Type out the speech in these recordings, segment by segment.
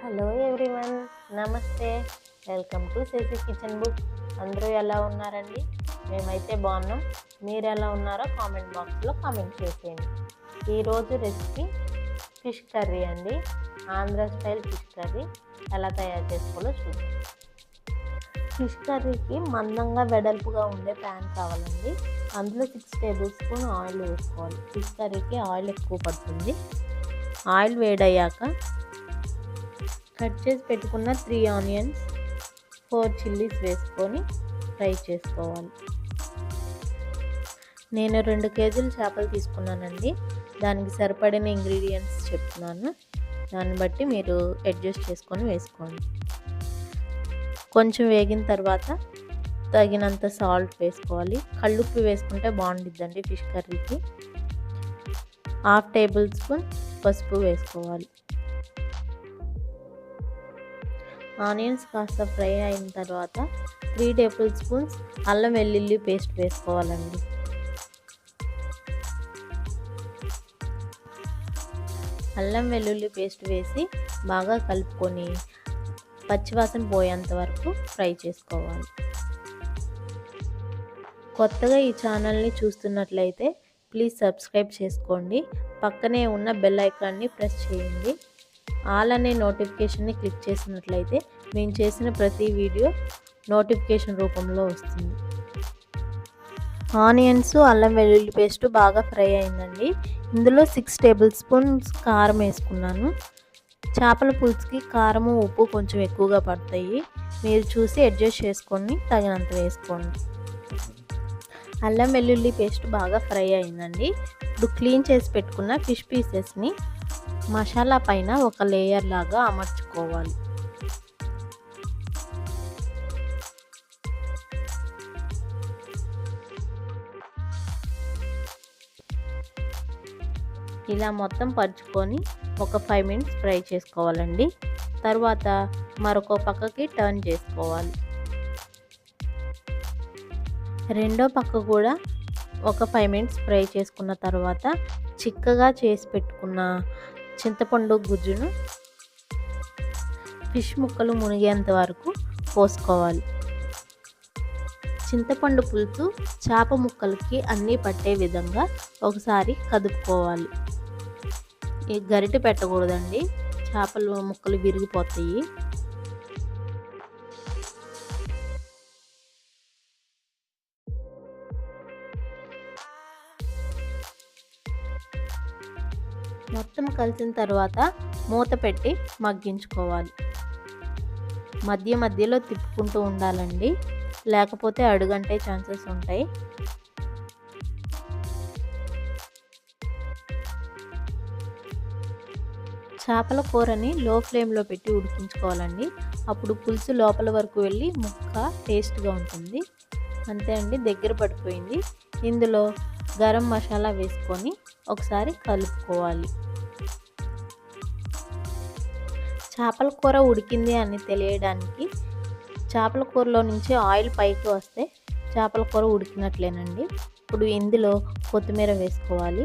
Hello everyone, నమస్తే. Welcome to Shashi kitchen book. అందరూ ఎలా ఉన్నారండి? మేమైతే బాగున్నాం. మీరు ఎలా ఉన్నారో కామెంట్ బాక్స్లో కామెంట్ చేసేయండి. ఈరోజు రెసిపీ ఫిష్ కర్రీ అండి. ఆంధ్ర స్టైల్ ఫిష్ కర్రీ ఎలా తయారు చేసుకోవాలో చూద్దాం. ఫిష్ కర్రీకి మందంగా వెడల్పుగా ఉండే ప్యాన్ కావాలండి. అందులో 6 టేబుల్ స్పూన్ ఆయిల్ వేసుకోవాలి. ఫిష్ కర్రీకి ఆయిల్ ఎక్కువ పడుతుంది. ఆయిల్ వేడయ్యాక కట్ చేసి పెట్టుకున్న 3 ఆనియన్స్, 4 చిల్లీస్ వేసుకొని ఫ్రై చేసుకోవాలి. నేను 2 కేజీల చేపలు తీసుకున్నానండి. దానికి సరిపడిన ఇంగ్రీడియంట్స్ చెప్తున్నాను. దాన్ని బట్టి మీరు అడ్జస్ట్ చేసుకొని వేసుకోండి. కొంచెం వేగిన తర్వాత తగినంత సాల్ట్ వేసుకోవాలి. కళ్ళుప్పు వేసుకుంటే బాగుండిద్దండి ఫిష్ కర్రీకి. 1/2 టేబుల్ స్పూన్ పసుపు వేసుకోవాలి. ఆనియన్స్ కాస్త ఫ్రై అయిన తర్వాత 3 టేబుల్ స్పూన్స్ అల్లం వెల్లుల్లి పేస్ట్ వేసుకోవాలండి. అల్లం వెల్లుల్లి పేస్ట్ వేసి బాగా కలుపుకొని పచ్చివాసన పోయేంత వరకు ఫ్రై చేసుకోవాలి. కొత్తగా ఈ ఛానల్ని చూస్తున్నట్లయితే ప్లీజ్ సబ్స్క్రైబ్ చేసుకోండి. పక్కనే ఉన్న బెల్ ఐకాన్ని ప్రెస్ చేయండి. ఆల్ అనే నోటిఫికేషన్ని క్లిక్ చేసినట్లయితే నేను చేసిన ప్రతి వీడియో నోటిఫికేషన్ రూపంలో వస్తుంది. ఆనియన్స్, అల్లం వెల్లుల్లి పేస్ట్ బాగా ఫ్రై అయిందండి. ఇందులో 6 టేబుల్ స్పూన్స్ కారం వేసుకున్నాను. చేపల పులుసుకి కారము, ఉప్పు కొంచెం ఎక్కువగా పడతాయి. మీరు చూసి అడ్జస్ట్ చేసుకొని తగినంత వేసుకోండి. అల్లం వెల్లుల్లి పేస్ట్ బాగా ఫ్రై అయిందండి. ఇప్పుడు క్లీన్ చేసి పెట్టుకున్న ఫిష్ పీసెస్ని మసాలా పైన ఒక లేయర్ లాగా అమర్చుకోవాలి. ఇలా మొత్తం పరుచుకొని ఒక 5 మినిట్స్ ఫ్రై చేసుకోవాలండి. తర్వాత మరొక పక్కకి టర్న్ చేసుకోవాలి. రెండో పక్క కూడా ఒక 5 మినిట్స్ ఫ్రై చేసుకున్న తర్వాత చిక్కగా చేసి పెట్టుకున్న చింతపండు గుజ్జును ఫిష్ ముక్కలు మునిగేంత వరకు పోసుకోవాలి. చింతపండు పులుసు చేప ముక్కలకి అన్నీ పట్టే విధంగా ఒకసారి కదుపుకోవాలి. ఈ గరిటె పెట్టకూడదండి, చేపలు ముక్కలు విరిగిపోతాయి. మొత్తం కలిసిన తర్వాత మూత పెట్టి మగ్గించుకోవాలి. మధ్య మధ్యలో తిప్పుకుంటూ ఉండాలండి, లేకపోతే అడుగంటే ఛాన్సెస్ ఉంటాయి. చేపల కూరని లో ఫ్లేమ్లో పెట్టి ఉడికించుకోవాలండి. అప్పుడు పులుసు లోపల వరకు వెళ్ళి ముక్క టేస్ట్గా ఉంటుంది. అంతే అండి, దగ్గర పడిపోయింది. ఇందులో గరం మసాలా వేసుకొని ఒకసారి కలుపుకోవాలి. చేపల కూర ఉడికింది అని తెలియడానికి చేపల కూరలో నుంచి ఆయిల్ పైకి వస్తే చేపల కూర ఉడికినట్లేనండి. ఇప్పుడు ఇందులో కొత్తిమీర వేసుకోవాలి.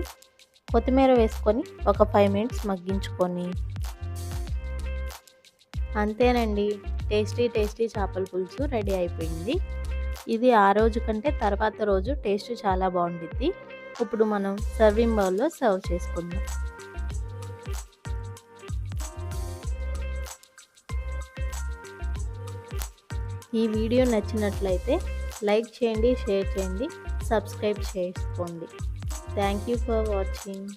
కొత్తిమీర వేసుకొని ఒక 5 మినిట్స్ మగ్గించుకొని అంతేనండి, టేస్టీ చేపల పులుసు రెడీ అయిపోయింది. ఇది ఆ రోజు కంటే తర్వాత రోజు టేస్ట్ చాలా బాగుంటుంది. ఇప్పుడు మనం సర్వింగ్ బౌల్లో సర్వ్ చేసుకుందాం. ఈ వీడియో నచ్చినట్లయితే లైక్ చేయండి, షేర్ చేయండి, సబ్స్క్రైబ్ చేసుకోండి. Thank you for watching.